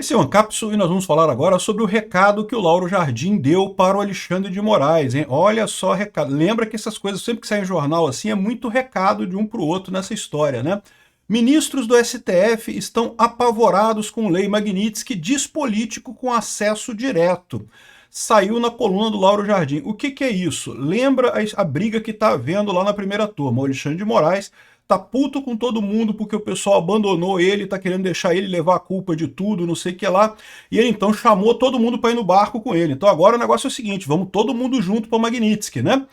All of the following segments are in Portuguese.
Esse é o Ancapsu e nós vamos falar agora sobre o recado que o Lauro Jardim deu para o Alexandre de Moraes, hein? Olha só o recado. Lembra que essas coisas, sempre que sai em jornal assim, é muito recado de um para o outro nessa história, né? Ministros do STF estão apavorados com lei Magnitsky, diz político com acesso direto. Saiu na coluna do Lauro Jardim. O que é isso? Lembra a briga que está havendo lá na primeira turma. O Alexandre de Moraes tá puto com todo mundo porque o pessoal abandonou ele, tá querendo deixar ele levar a culpa de tudo, não sei o que lá. E ele então chamou todo mundo para ir no barco com ele. Então agora o negócio é o seguinte, vamos todo mundo junto para Magnitsky, né?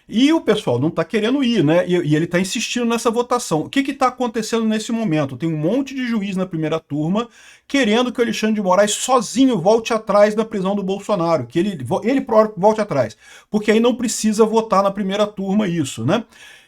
E o pessoal não está querendo ir, né? E ele está insistindo nessa votação. O que está acontecendo nesse momento? Tem um monte de juiz na primeira turma querendo que o Alexandre de Moraes sozinho volte atrás da prisão do Bolsonaro, que ele próprio volte atrás, porque aí não precisa votar na primeira turma isso, né?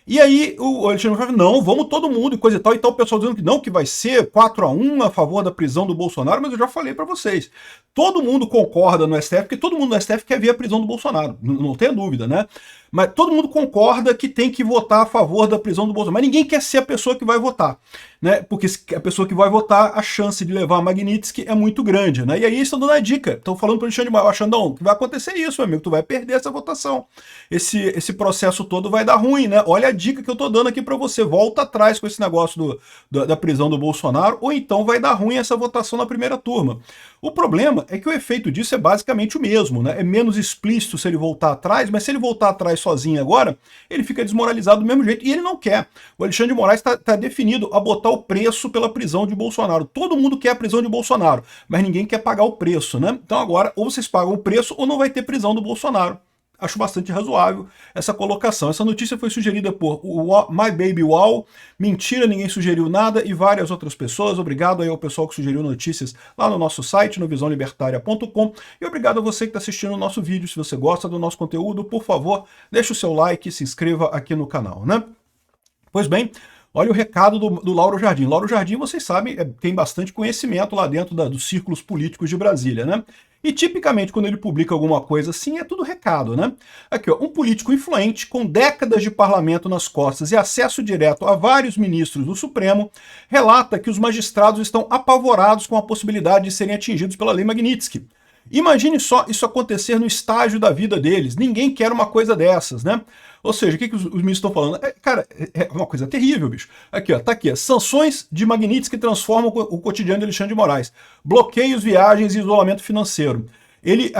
E aí o Alexandre falou, não, vamos todo mundo e coisa e tal o pessoal dizendo que não, que vai ser 4-1 a favor da prisão do Bolsonaro, mas eu já falei para vocês, todo mundo concorda no STF, porque todo mundo no STF quer ver a prisão do Bolsonaro, não tenha dúvida, né? Mas todo mundo concorda que tem que votar a favor da prisão do Bolsonaro, mas ninguém quer ser a pessoa que vai votar, né? Porque a pessoa que vai votar, a chance de levar a Magnitsky é muito grande, né? E aí estão dando a dica, estão falando para o Alexandre de Moraes, Xandão, que vai acontecer isso, meu amigo, tu vai perder essa votação, esse processo todo vai dar ruim, né? Olha a dica que eu estou dando aqui para você, volta atrás com esse negócio da prisão do Bolsonaro, ou então vai dar ruim essa votação na primeira turma. O problema é que o efeito disso é basicamente o mesmo, né? É menos explícito se ele voltar atrás, mas se ele voltar atrás sozinho agora, ele fica desmoralizado do mesmo jeito, e ele não quer. O Alexandre de Moraes está definido a botar o preço pela prisão de Bolsonaro. Todo mundo quer a prisão de Bolsonaro, mas ninguém quer pagar o preço, né? Então agora, ou vocês pagam o preço, ou não vai ter prisão do Bolsonaro. Acho bastante razoável essa colocação. Essa notícia foi sugerida por My Baby Wow, Mentira, Ninguém Sugeriu Nada e várias outras pessoas. Obrigado aí ao pessoal que sugeriu notícias lá no nosso site, no visãolibertaria.com. E obrigado a você que está assistindo o nosso vídeo. Se você gosta do nosso conteúdo, por favor, deixe o seu like e se inscreva aqui no canal, né? Pois bem, olha o recado do Lauro Jardim. Lauro Jardim, vocês sabem, tem bastante conhecimento lá dentro dos círculos políticos de Brasília, né? E tipicamente quando ele publica alguma coisa assim, é tudo recado, né? Aqui, ó, um político influente, com décadas de parlamento nas costas e acesso direto a vários ministros do Supremo, relata que os magistrados estão apavorados com a possibilidade de serem atingidos pela lei Magnitsky. Imagine só isso acontecer no estágio da vida deles. Ninguém quer uma coisa dessas, né? Ou seja, o que os ministros estão falando? Cara, é uma coisa terrível, bicho. Aqui, ó, tá aqui. Sanções de Magnitsky transformam o cotidiano de Alexandre de Moraes. Bloqueios, viagens e isolamento financeiro. Ele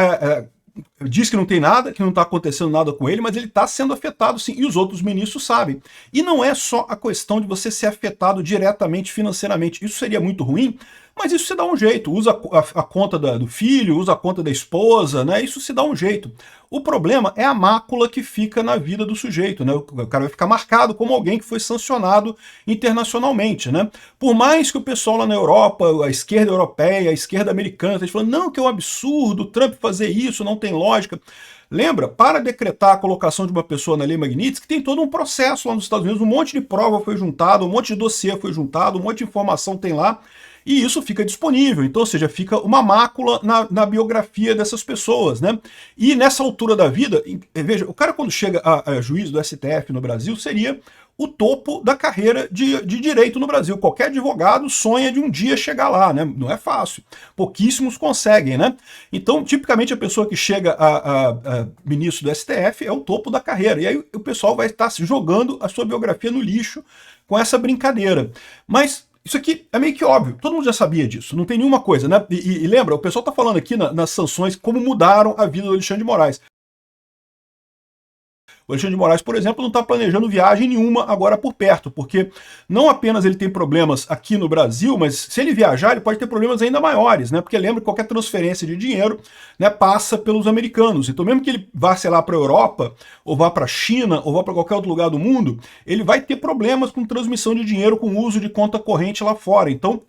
diz que não tem nada, que não está acontecendo nada com ele, mas ele está sendo afetado sim, e os outros ministros sabem. E não é só a questão de você ser afetado diretamente financeiramente. Isso seria muito ruim, mas isso se dá um jeito. Usa a conta do filho, usa a conta da esposa, né? Isso se dá um jeito. O problema é a mácula que fica na vida do sujeito, né? O cara vai ficar marcado como alguém que foi sancionado internacionalmente, né? Por mais que o pessoal lá na Europa, a esquerda europeia, a esquerda americana, esteja falando, não, que é um absurdo, o Trump fazer isso, não tem lógica. Lembra, para decretar a colocação de uma pessoa na lei Magnitsky, tem todo um processo lá nos Estados Unidos, um monte de prova foi juntado, um monte de dossiê foi juntado, um monte de informação tem lá, e isso fica disponível, então, ou seja, fica uma mácula na biografia dessas pessoas, né? E nessa altura da vida, veja, o cara quando chega a juiz do STF no Brasil, seria o topo da carreira de direito no Brasil. Qualquer advogado sonha de um dia chegar lá, né? Não é fácil. Pouquíssimos conseguem, né? Então, tipicamente, a pessoa que chega a ministro do STF é o topo da carreira. E aí o pessoal vai estar jogando a sua biografia no lixo com essa brincadeira. Mas isso aqui é meio que óbvio, todo mundo já sabia disso, não tem nenhuma coisa, né? E lembra, o pessoal está falando aqui nas sanções como mudaram a vida do Alexandre de Moraes. O Alexandre de Moraes, por exemplo, não está planejando viagem nenhuma agora por perto, porque não apenas ele tem problemas aqui no Brasil, mas se ele viajar, ele pode ter problemas ainda maiores, né? Porque lembra que qualquer transferência de dinheiro, né, passa pelos americanos. Então mesmo que ele vá, sei lá, para a Europa, ou vá para a China, ou vá para qualquer outro lugar do mundo, ele vai ter problemas com transmissão de dinheiro, com uso de conta corrente lá fora. Então,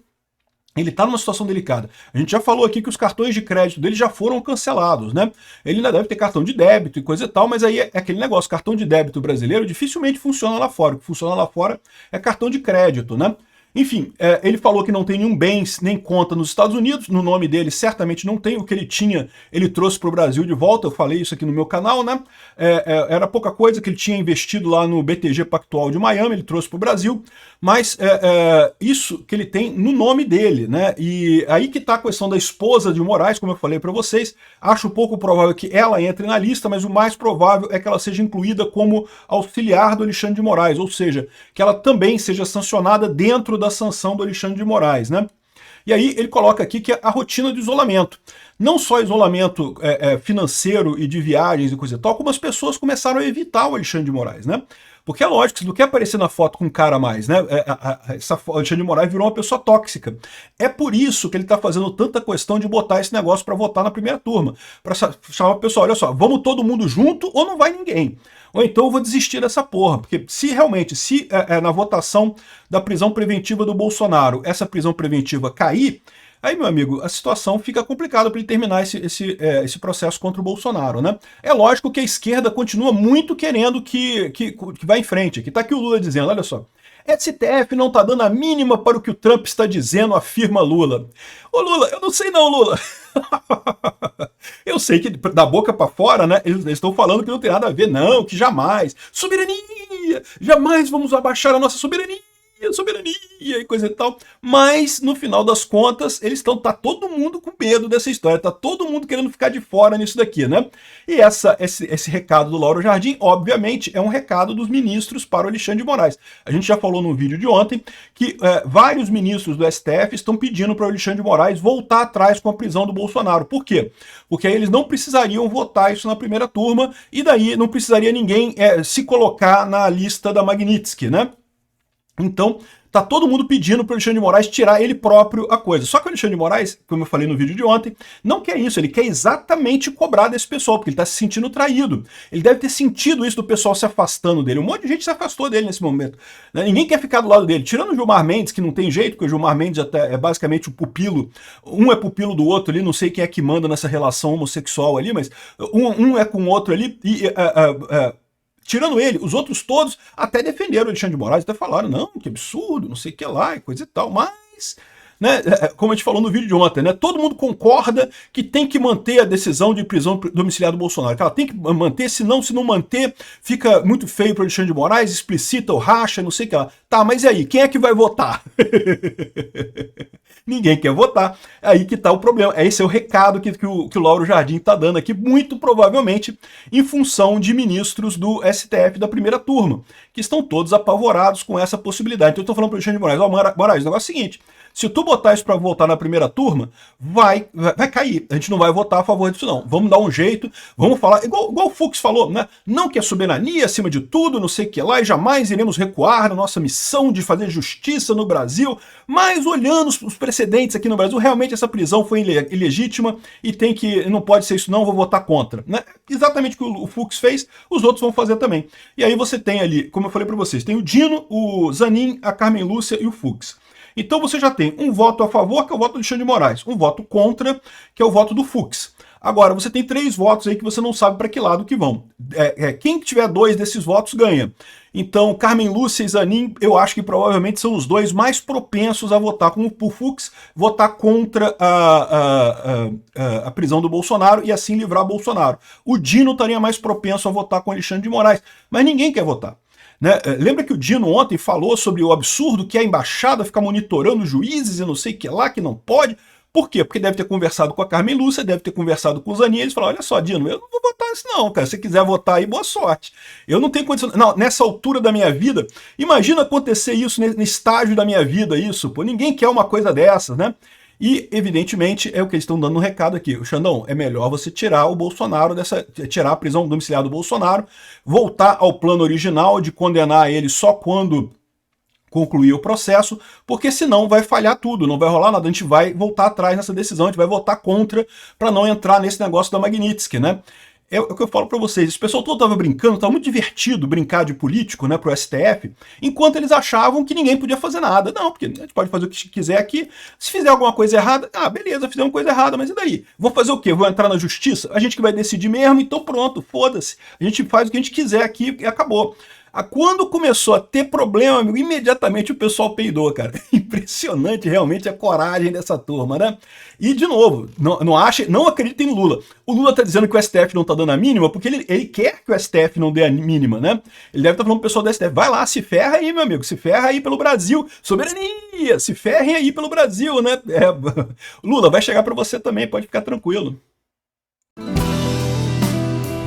ele está numa situação delicada. A gente já falou aqui que os cartões de crédito dele já foram cancelados, né? Ele ainda deve ter cartão de débito e coisa e tal, mas aí é aquele negócio, cartão de débito brasileiro dificilmente funciona lá fora. O que funciona lá fora é cartão de crédito, né? Enfim, ele falou que não tem nenhum bem nem conta nos Estados Unidos, no nome dele certamente não tem, o que ele tinha ele trouxe para o Brasil de volta, eu falei isso aqui no meu canal, né? Era pouca coisa que ele tinha investido lá no BTG Pactual de Miami, ele trouxe para o Brasil, mas isso que ele tem no nome dele, né? E aí que está a questão da esposa de Moraes, como eu falei para vocês, acho pouco provável que ela entre na lista, mas o mais provável é que ela seja incluída como auxiliar do Alexandre de Moraes, ou seja, que ela também seja sancionada dentro da sanção do Alexandre de Moraes, né? E aí ele coloca aqui que é a rotina de isolamento. Não só isolamento financeiro e de viagens e coisa e tal, como as pessoas começaram a evitar o Alexandre de Moraes, né? Porque é lógico, você não quer aparecer na foto com um cara mais, né? O Alexandre de Moraes virou uma pessoa tóxica. É por isso que ele está fazendo tanta questão de botar esse negócio para votar na primeira turma. Para chamar o pessoal, olha só, vamos todo mundo junto ou não vai ninguém. Ou então eu vou desistir dessa porra. Porque se realmente, na votação da prisão preventiva do Bolsonaro, essa prisão preventiva cair, aí, meu amigo, a situação fica complicada para ele terminar esse processo contra o Bolsonaro, né? É lógico que a esquerda continua muito querendo que vá em frente. Aqui tá aqui o Lula dizendo, olha só, STF não tá dando a mínima para o que o Trump está dizendo, afirma Lula. Ô Lula, eu não sei não, Lula. Eu sei que da boca para fora, né, eles estão falando que não tem nada a ver, não, que jamais. Soberania! Jamais vamos abaixar a nossa soberania e coisa e tal, mas no final das contas eles tá todo mundo com medo dessa história, tá todo mundo querendo ficar de fora nisso daqui, né? E esse recado do Lauro Jardim, obviamente, é um recado dos ministros para o Alexandre de Moraes. A gente já falou no vídeo de ontem que vários ministros do STF estão pedindo para o Alexandre de Moraes voltar atrás com a prisão do Bolsonaro. Por quê? Porque aí eles não precisariam votar isso na primeira turma e daí não precisaria ninguém se colocar na lista da Magnitsky, né? Então, tá todo mundo pedindo para o Alexandre de Moraes tirar ele próprio a coisa. Só que o Alexandre de Moraes, como eu falei no vídeo de ontem, não quer isso. Ele quer exatamente cobrar desse pessoal, porque ele está se sentindo traído. Ele deve ter sentido isso do pessoal se afastando dele. Um monte de gente se afastou dele nesse momento, né? Ninguém quer ficar do lado dele. Tirando o Gilmar Mendes, que não tem jeito, porque o Gilmar Mendes até é basicamente o pupilo. Um é pupilo do outro ali, não sei quem é que manda nessa relação homossexual ali, mas um é com o outro ali e... tirando ele, os outros todos até defenderam o Alexandre de Moraes, até falaram, não, que absurdo, não sei o que lá, e coisa e tal, mas, né, como a gente falou no vídeo de ontem, né, todo mundo concorda que tem que manter a decisão de prisão domiciliar do Bolsonaro, que ela tem que manter, se não manter, fica muito feio para o Alexandre de Moraes, explicita ou racha, não sei o que lá. Tá, mas e aí, quem é que vai votar? Ninguém quer votar, é aí que está o problema. Esse é o recado que o Lauro Jardim está dando aqui, muito provavelmente em função de ministros do STF da primeira turma, que estão todos apavorados com essa possibilidade. Então eu estou falando para o Alexandre de Moraes, Moraes, o negócio é o seguinte, se tu botar isso para votar na primeira turma, vai cair. A gente não vai votar a favor disso, não. Vamos dar um jeito, vamos falar, igual o Fux falou, né? Não que a soberania acima de tudo, não sei o que lá, e jamais iremos recuar na nossa missão de fazer justiça no Brasil, mas olhando os precedentes aqui no Brasil, realmente essa prisão foi ilegítima e não pode ser isso não, vou votar contra. Né? Exatamente o que o Fux fez, os outros vão fazer também. E aí você tem ali, como eu falei para vocês, tem o Dino, o Zanin, a Carmen Lúcia e o Fux. Então você já tem um voto a favor, que é o voto do Alexandre de Moraes, um voto contra, que é o voto do Fux. Agora, você tem 3 votos aí que você não sabe para que lado que vão. Quem tiver 2 desses votos ganha. Então, Carmen Lúcia e Zanin, eu acho que provavelmente são os 2 mais propensos a votar com o Fux, votar contra a prisão do Bolsonaro e assim livrar Bolsonaro. O Dino estaria mais propenso a votar com Alexandre de Moraes, mas ninguém quer votar. Né? Lembra que o Dino ontem falou sobre o absurdo que é a embaixada ficar monitorando juízes e não sei o que lá, que não pode? Por quê? Porque deve ter conversado com a Carmen Lúcia, deve ter conversado com o Zanin, eles falaram, olha só, Dino, eu não vou votar isso não, cara, se você quiser votar aí, boa sorte. Eu não tenho condição, não, nessa altura da minha vida, imagina acontecer isso nesse estágio da minha vida, isso, pô, ninguém quer uma coisa dessas, né? E, evidentemente, é o que eles estão dando no recado aqui. O Xandão, é melhor você tirar o Bolsonaro tirar a prisão domiciliar do Bolsonaro, voltar ao plano original de condenar ele só quando concluir o processo, porque senão vai falhar tudo, não vai rolar nada, a gente vai voltar atrás nessa decisão, a gente vai votar contra para não entrar nesse negócio da Magnitsky, né? É o que eu falo para vocês, esse pessoal todo estava brincando, estava muito divertido brincar de político, né, pro STF, enquanto eles achavam que ninguém podia fazer nada. Não, porque a gente pode fazer o que quiser aqui, se fizer alguma coisa errada, beleza, fizemos uma coisa errada, mas e daí? Vou fazer o quê? Vou entrar na justiça? A gente que vai decidir mesmo, então pronto, foda-se. A gente faz o que a gente quiser aqui e acabou. Quando começou a ter problema, amigo, imediatamente o pessoal peidou, cara. Impressionante realmente a coragem dessa turma, né? E, de novo, não acreditem no Lula. O Lula tá dizendo que o STF não tá dando a mínima porque ele quer que o STF não dê a mínima, né? Ele deve estar falando pro pessoal do STF, vai lá, se ferra aí, meu amigo, se ferra aí pelo Brasil. Soberania, se ferrem aí pelo Brasil, né? Lula, vai chegar para você também, pode ficar tranquilo.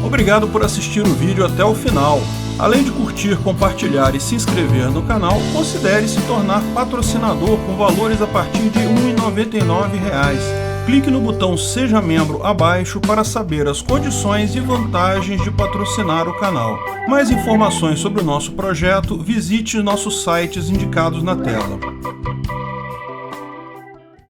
Obrigado por assistir o vídeo até o final. Além de curtir, compartilhar e se inscrever no canal, considere se tornar patrocinador com valores a partir de R$ 1,99. Clique no botão Seja Membro abaixo para saber as condições e vantagens de patrocinar o canal. Mais informações sobre o nosso projeto, visite nossos sites indicados na tela.